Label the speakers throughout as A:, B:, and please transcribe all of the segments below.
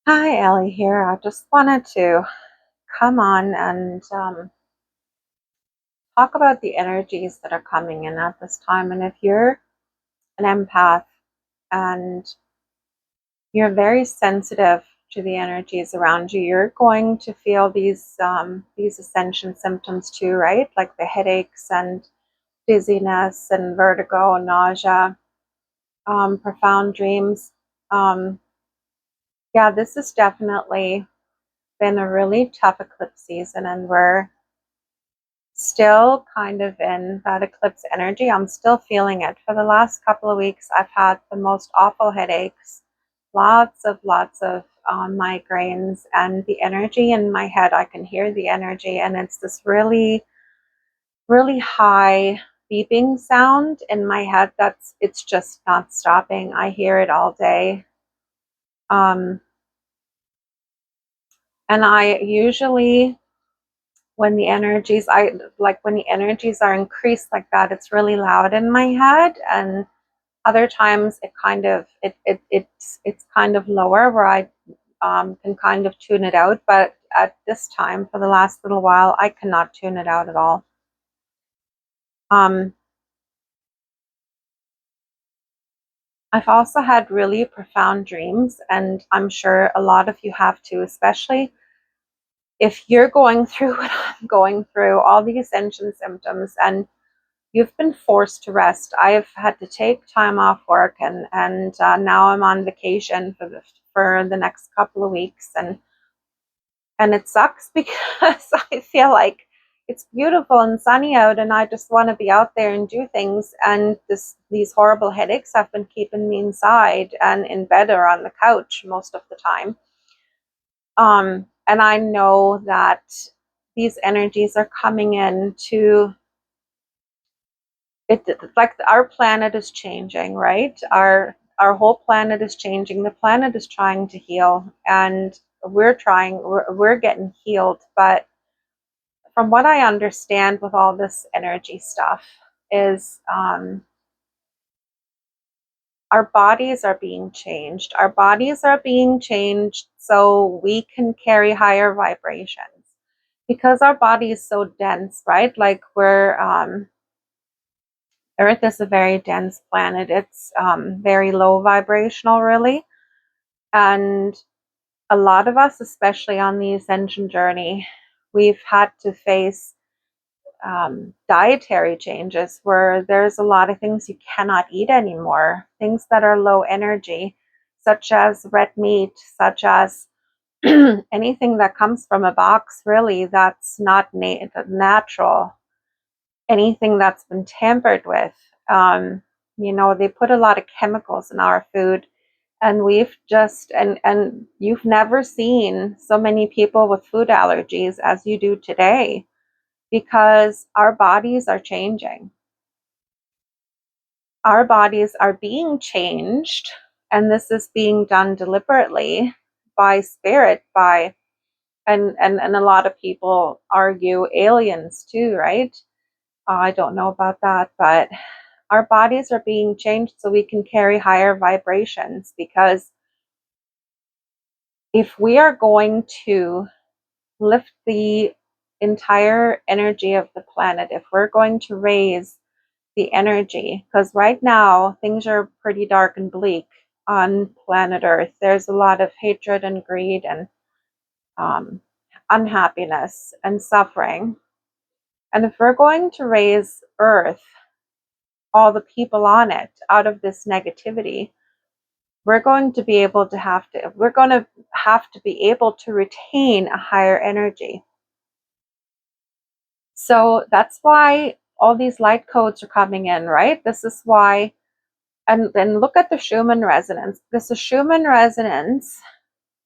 A: Hi, Ellie here. I just wanted to come on and talk about the energies that are coming in at this time. And if you're an empath and you're very sensitive to the energies around you, you're going to feel these ascension symptoms too, right? Like the headaches and dizziness and vertigo and nausea, profound dreams. Um, yeah, this has definitely been a really tough eclipse season, and we're still kind of in that eclipse energy. I'm still feeling it. For the last couple of weeks, I've had the most awful headaches, lots of migraines, and the energy in my head, I can hear the energy, and it's this really, really high beeping sound in my head it's just not stopping. I hear it all day. Um, and I usually when the energies are increased like that, it's really loud in my head, and other times it's kind of lower where I can kind of tune it out. But at this time, for the last little while, I cannot tune it out at all. um, I've also had really profound dreams, and I'm sure a lot of you have too, especially if you're going through what I'm going through, all the ascension symptoms, and you've been forced to rest. I've had to take time off work, and now I'm on vacation for the next couple of weeks, and it sucks because I feel like it's beautiful and sunny out, and I just want to be out there and do things. And these horrible headaches have been keeping me inside and in bed or on the couch most of the time. And I know that these energies are coming in to it, like our planet is changing, right? Our whole planet is changing. The planet is trying to heal, and we're getting healed. But from what I understand with all this energy stuff is our bodies are being changed. Our bodies are being changed so we can carry higher vibrations, because our body is so dense, right? Like Earth is a very dense planet. It's very low vibrational, really. And a lot of us, especially on the ascension journey, we've had to face dietary changes where there's a lot of things you cannot eat anymore, things that are low energy, such as red meat, such as anything that comes from a box, really, that's not natural, anything that's been tampered with. They put a lot of chemicals in our food, and and you've never seen so many people with food allergies as you do today, because our bodies are changing. Our bodies are being changed, and this is being done deliberately by spirit, by and a lot of people argue aliens too, right? I don't know about that, but our bodies are being changed so we can carry higher vibrations. Because if we are going to lift the entire energy of the planet, if we're going to raise the energy, because right now things are pretty dark and bleak on planet Earth. There's a lot of hatred and greed and um, unhappiness and suffering. And if we're going to raise Earth, all the people on it, out of this negativity, we're going to have to be able to retain a higher energy. So that's why all these light codes are coming in, right? This is why. And then look at the Schumann resonance. This Schumann resonance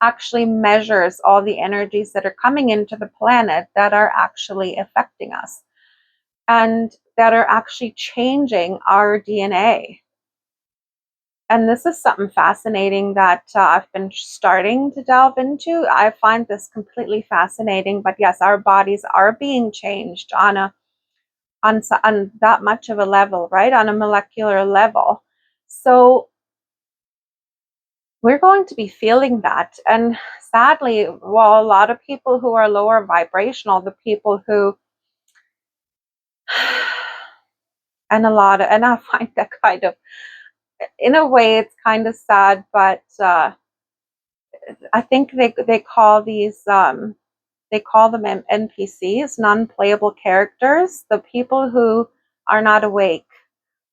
A: actually measures all the energies that are coming into the planet that are actually affecting us and that are actually changing our DNA. And this is something fascinating that I've been starting to delve into. I find this completely fascinating. But yes, our bodies are being changed on that much of a level, right? On a molecular level. So we're going to be feeling that. And sadly, well, a lot of people who are lower vibrational, the people who, and I find that kind of, in a way, it's kind of sad, but I think they call these, they call them NPCs, non-playable characters, the people who are not awake,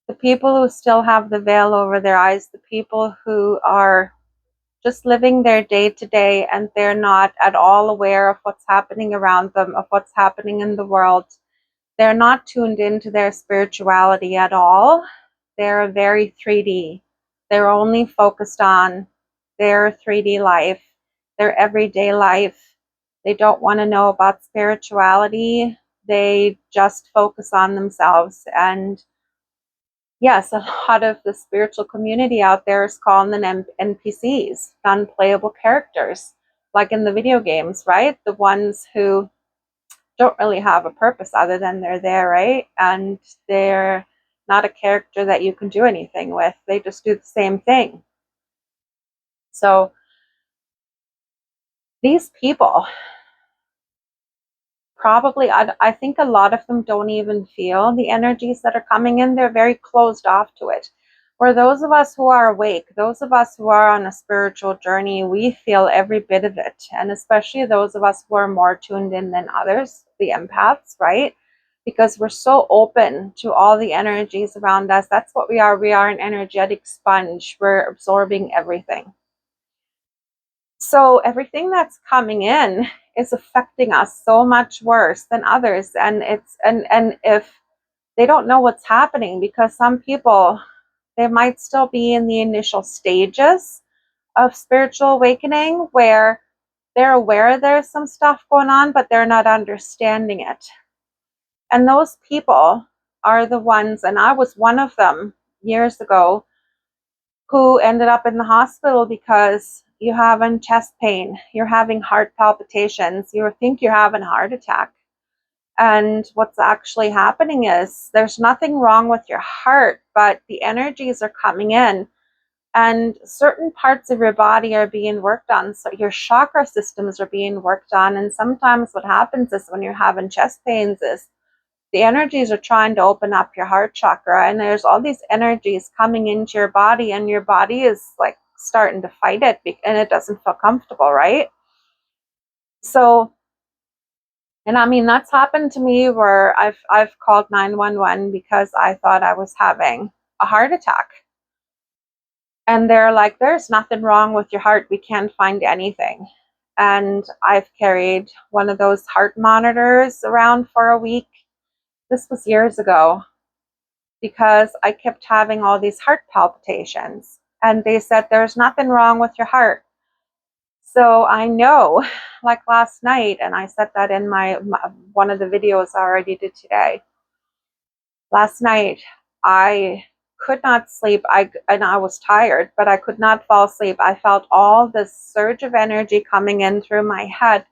A: the people who still have the veil over their eyes, the people who are just living their day to day and they're not at all aware of what's happening around them, of what's happening in the world. They're not tuned into their spirituality at all. They're very 3D. They're only focused on their 3D life, their everyday life. They don't want to know about spirituality. They just focus on themselves. And yes, a lot of the spiritual community out there is calling them NPCs, non-playable characters, like in the video games, right? The ones who don't really have a purpose other than they're there, right? And they're not a character that you can do anything with. They just do the same thing. So these people, probably, I think a lot of them don't even feel the energies that are coming in. They're very closed off to it. For those of us who are awake, those of us who are on a spiritual journey, we feel every bit of it. And especially those of us who are more tuned in than others, the empaths, right? Because we're so open to all the energies around us. That's what we are. We are an energetic sponge. We're absorbing everything. So everything that's coming in is affecting us so much worse than others. And if they don't know what's happening, because some people, they might still be in the initial stages of spiritual awakening where they're aware there's some stuff going on, but they're not understanding it. And those people are the ones, and I was one of them years ago, who ended up in the hospital because you're having chest pain, you're having heart palpitations, you think you're having a heart attack. And what's actually happening is there's nothing wrong with your heart, but the energies are coming in and certain parts of your body are being worked on. So your chakra systems are being worked on. And sometimes what happens is when you're having chest pains is the energies are trying to open up your heart chakra, and there's all these energies coming into your body, and your body is like starting to fight it, and it doesn't feel comfortable, right? So, and I mean, that's happened to me where I've called 911 because I thought I was having a heart attack. And they're like, there's nothing wrong with your heart. We can't find anything. And I've carried one of those heart monitors around for a week. This was years ago, because I kept having all these heart palpitations. And they said, there's nothing wrong with your heart. So I know, like last night, and I said that in my one of the videos I already did today. Last night, I could not sleep. And I was tired, but I could not fall asleep. I felt all this surge of energy coming in through my head,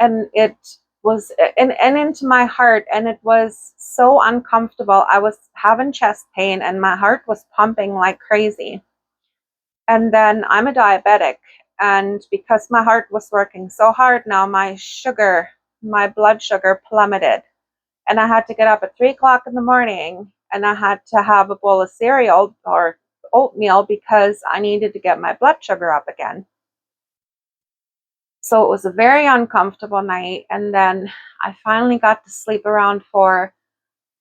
A: and it was and into my heart, and it was so uncomfortable. I was having chest pain and my heart was pumping like crazy. And then I'm a diabetic, and because my heart was working so hard now, my blood sugar plummeted, and I had to get up at 3 o'clock in the morning, and I had to have a bowl of cereal or oatmeal because I needed to get my blood sugar up again. So it was a very uncomfortable night. And then I finally got to sleep around 4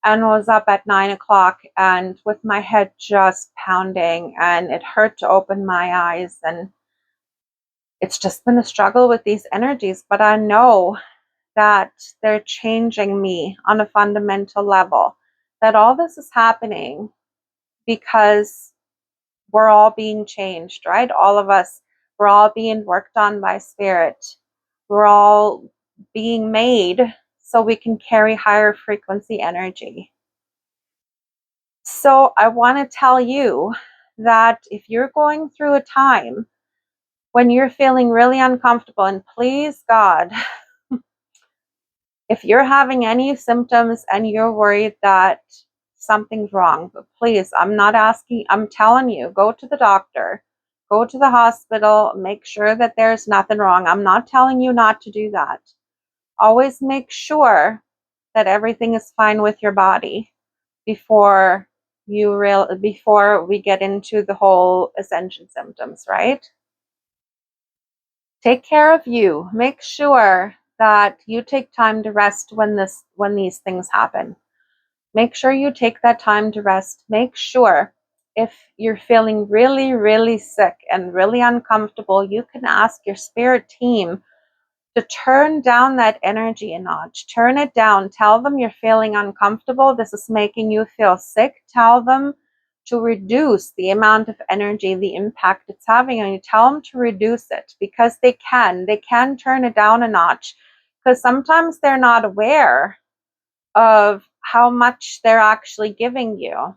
A: and was up at 9 o'clock and with my head just pounding, and it hurt to open my eyes. And it's just been a struggle with these energies, but I know that they're changing me on a fundamental level, that all this is happening because we're all being changed, right? All of us, we're all being worked on by spirit. We're all being made so we can carry higher frequency energy. So I want to tell you that if you're going through a time when you're feeling really uncomfortable, and please God, if you're having any symptoms and you're worried that something's wrong, but please, I'm not asking, I'm telling you, go to the doctor, go to the hospital, make sure that there's nothing wrong. I'm not telling you not to do that. Always make sure that everything is fine with your body before before we get into the whole ascension symptoms, right? Take care of you. Make sure that you take time to rest when these things happen. Make sure you take that time to rest. Make sure if you're feeling really, really sick and really uncomfortable, you can ask your spirit team to turn down that energy a notch. Turn it down. Tell them you're feeling uncomfortable. This is making you feel sick. Tell them to reduce the amount of energy, the impact it's having on you. Tell them to reduce it because they can. They can turn it down a notch because sometimes they're not aware of how much they're actually giving you.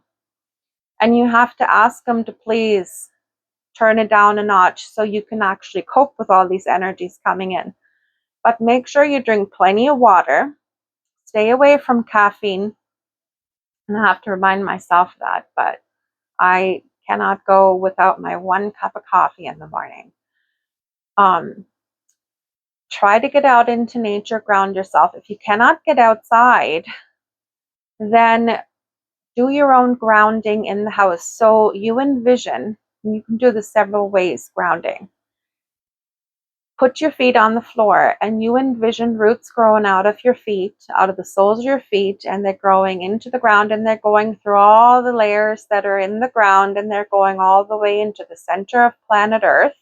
A: And you have to ask them to please turn it down a notch so you can actually cope with all these energies coming in. But make sure you drink plenty of water. Stay away from caffeine. And I have to remind myself that, but I cannot go without my 1 cup of coffee in the morning. Try to get out into nature, ground yourself. If you cannot get outside, then do your own grounding in the house. So you envision, you can do this several ways, grounding. Put your feet on the floor and you envision roots growing out of your feet, out of the soles of your feet, and they're growing into the ground and they're going through all the layers that are in the ground and they're going all the way into the center of planet Earth.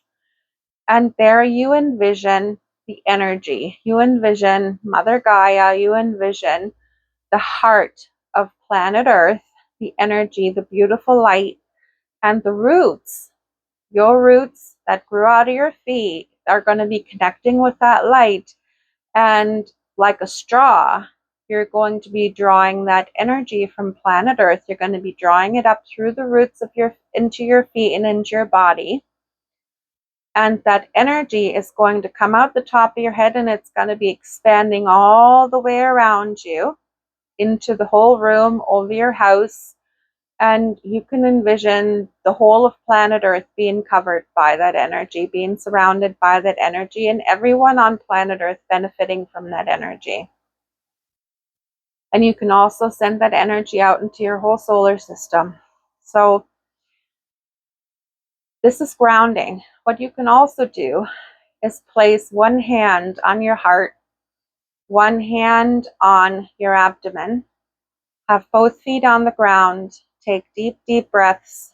A: And there you envision the energy. You envision Mother Gaia. You envision the heart of planet Earth, the energy, the beautiful light, and the roots. Your roots that grew out of your feet are going to be connecting with that light. And like a straw, you're going to be drawing that energy from planet Earth. You're going to be drawing it up through the roots of into your feet and into your body. And that energy is going to come out the top of your head and it's going to be expanding all the way around you into the whole room, over your house. And you can envision the whole of planet Earth being covered by that energy, being surrounded by that energy, and everyone on planet Earth benefiting from that energy. And you can also send that energy out into your whole solar system. So this is grounding. What you can also do is place one hand on your heart, one hand on your abdomen, have both feet on the ground, take deep, deep breaths,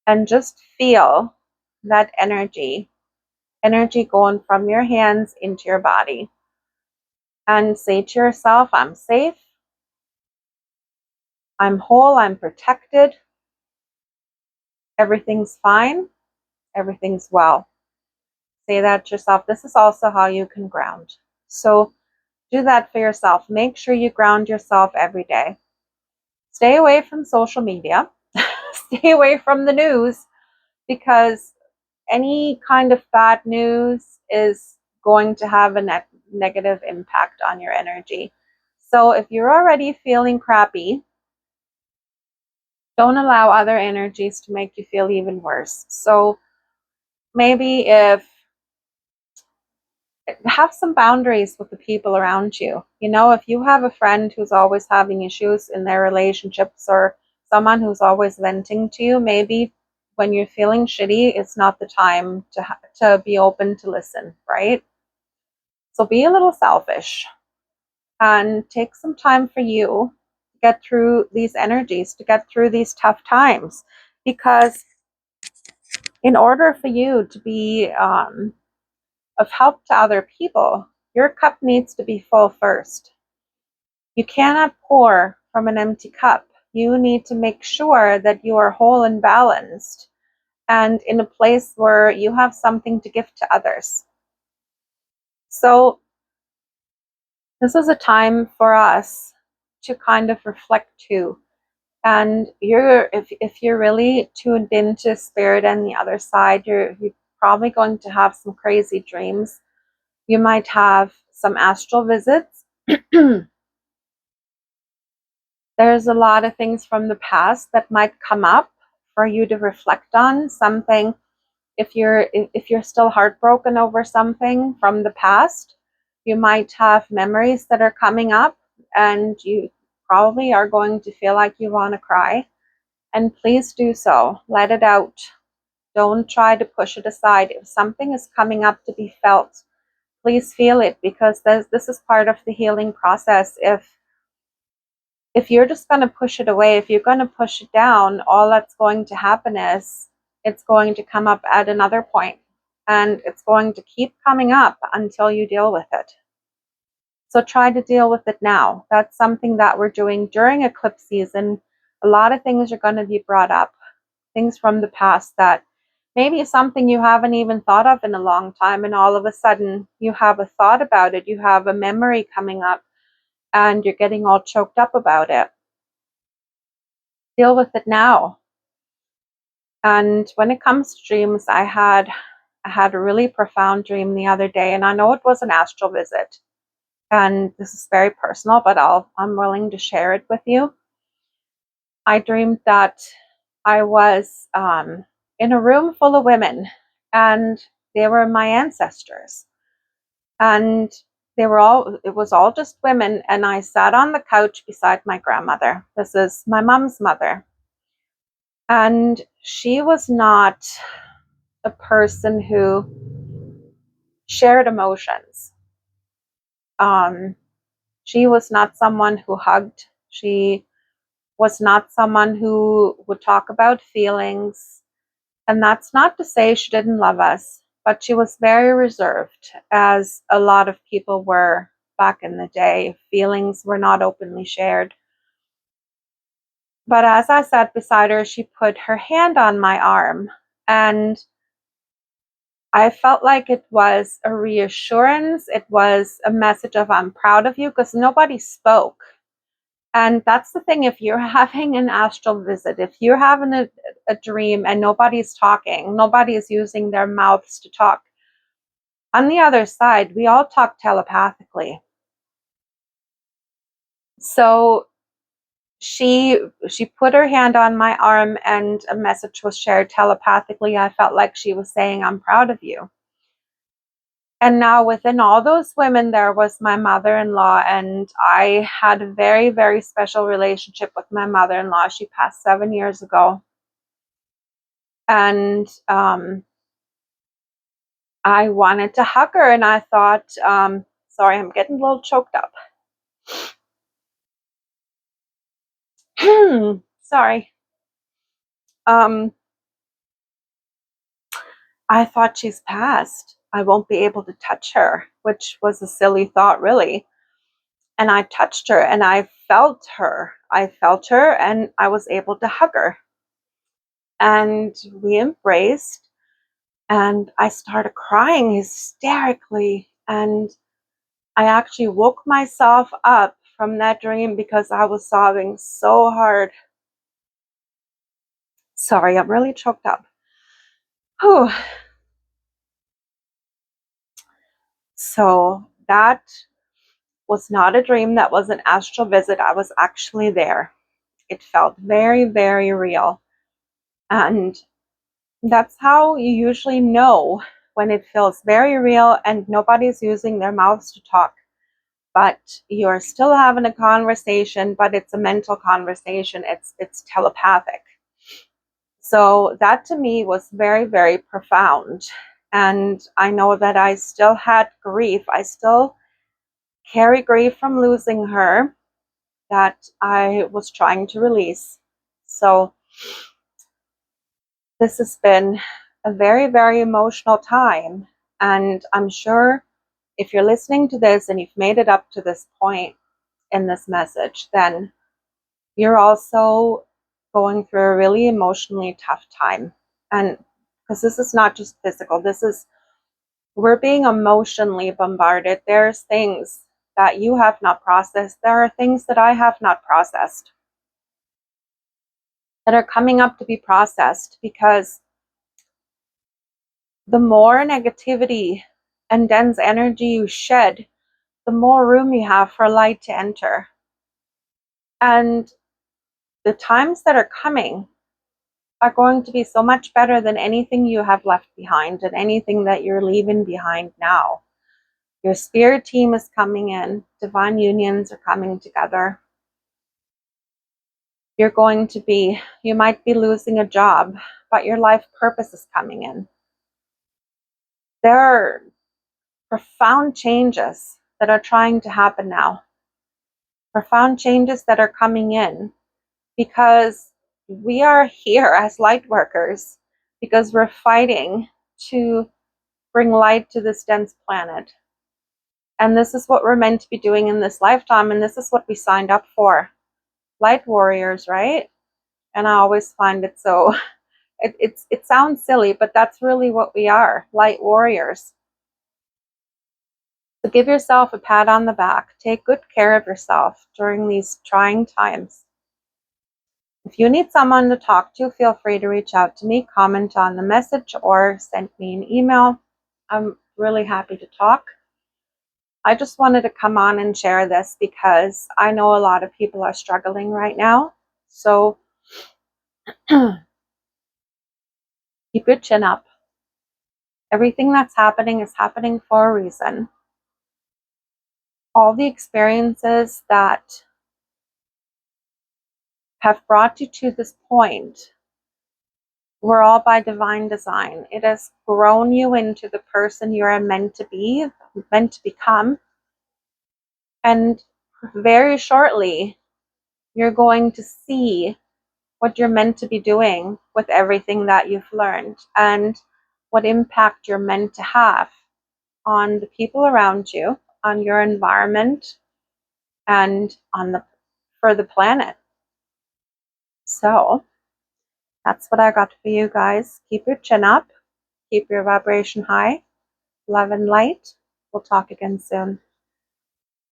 A: and just feel that energy going from your hands into your body. And say to yourself, I'm safe, I'm whole, I'm protected, everything's fine, everything's well. Say that to yourself. This is also how you can ground. So do that for yourself. Make sure you ground yourself every day. Stay away from social media. Stay away from the news, because any kind of bad news is going to have a negative impact on your energy. So if you're already feeling crappy, don't allow other energies to make you feel even worse. So maybe have some boundaries with the people around you. You know, if you have a friend who's always having issues in their relationships or someone who's always venting to you, maybe when you're feeling shitty, it's not the time to be open to listen, right? So be a little selfish and take some time for you to get through these energies, to get through these tough times. Because in order for you to be of help to other people, your cup needs to be full first. You cannot pour from an empty cup. You need to make sure that you are whole and balanced and in a place where you have something to give to others. So this is a time for us to kind of reflect too. And if you're really tuned into spirit and the other side, you're probably going to have some crazy dreams. You might have some astral visits. There's a lot of things from the past that might come up for you to reflect on, something if you're still heartbroken over something from the past, you might have memories that are coming up, and you probably are going to feel like you want to cry. And please do so. Let it out. Don't try to push it aside. If something is coming up to be felt, please feel it, because this is part of the healing process. If you're just going to push it away, if you're going to push it down, all that's going to happen is it's going to come up at another point, and it's going to keep coming up until you deal with it. So try to deal with it now. That's something that we're doing during eclipse season. A lot of things are going to be brought up, things from the past that maybe something you haven't even thought of in a long time, and all of a sudden you have a thought about it, you have a memory coming up, and you're getting all choked up about it. Deal with it now. And when it comes to dreams, I had a really profound dream the other day, and I know it was an astral visit. And this is very personal, but I'm willing to share it with you. I dreamed that I was in a room full of women, and they were my ancestors. And it was all just women, and I sat on the couch beside my grandmother. This is my mom's mother. And she was not a person who shared emotions. She was not someone who hugged. She was not someone who would talk about feelings. And that's not to say she didn't love us, but she was very reserved, as a lot of people were back in the day. Feelings were not openly shared. But as I sat beside her, she put her hand on my arm, and I felt like it was a reassurance. It was a message of, I'm proud of you, because nobody spoke. And that's the thing, if you're having an astral visit, if you're having a dream and nobody's talking, nobody is using their mouths to talk. On the other side, we all talk telepathically. So she put her hand on my arm, and a message was shared telepathically. I felt like she was saying, I'm proud of you. And now within all those women, there was my mother-in-law, and I had a very, very special relationship with my mother-in-law. She passed 7 years ago. And I wanted to hug her, and I thought, sorry, I'm getting a little choked up. Sorry. I thought, she's passed. I won't be able to touch her, which was a silly thought, really. And I touched her, and I felt her. And I was able to hug her. And we embraced, and I started crying hysterically. And I actually woke myself up from that dream because I was sobbing so hard. Sorry, I'm really choked up. Whew. So that was not a dream. That was an astral visit. I was actually there. It felt very, very real. And that's how you usually know when it feels very real and nobody's using their mouths to talk, but you're still having a conversation, but it's a mental conversation. It's telepathic. So that to me was very, very profound. And I know that I still had grief. I still carry grief from losing her that I was trying to release. So this has been a very, very emotional time. And I'm sure if you're listening to this and you've made it up to this point in this message, then you're also going through a really emotionally tough time. And because this is not just physical, we're being emotionally bombarded. There's things that you have not processed. There are things that I have not processed that are coming up to be processed, because the more negativity and dense energy you shed, the more room you have for light to enter. And the times that are coming, are going to be so much better than anything you have left behind and anything that you're leaving behind now. Your spirit team is coming in. Divine unions are coming together. You might be losing a job, but your life purpose is coming in. There are profound changes that are trying to happen now. Profound changes that are coming in because we are here as light workers, because we're fighting to bring light to this dense planet. And this is what we're meant to be doing in this lifetime, and this is what we signed up for. Light warriors, right? And I always find it so, it sounds silly, but that's really what we are, light warriors. So give yourself a pat on the back. Take good care of yourself during these trying times. If you need someone to talk to, feel free to reach out to me, comment on the message, or send me an email. I'm really happy to talk. I just wanted to come on and share this because I know a lot of people are struggling right now. So keep your chin up. Everything that's happening is happening for a reason. All the experiences that have brought you to this point were all by divine design. It has grown you into the person you are meant to be, meant to become. And very shortly, you're going to see what you're meant to be doing with everything that you've learned and what impact you're meant to have on the people around you, on your environment, and for the planet. So that's what I got for you guys. Keep your chin up, keep your vibration high, love and light. We'll talk again soon.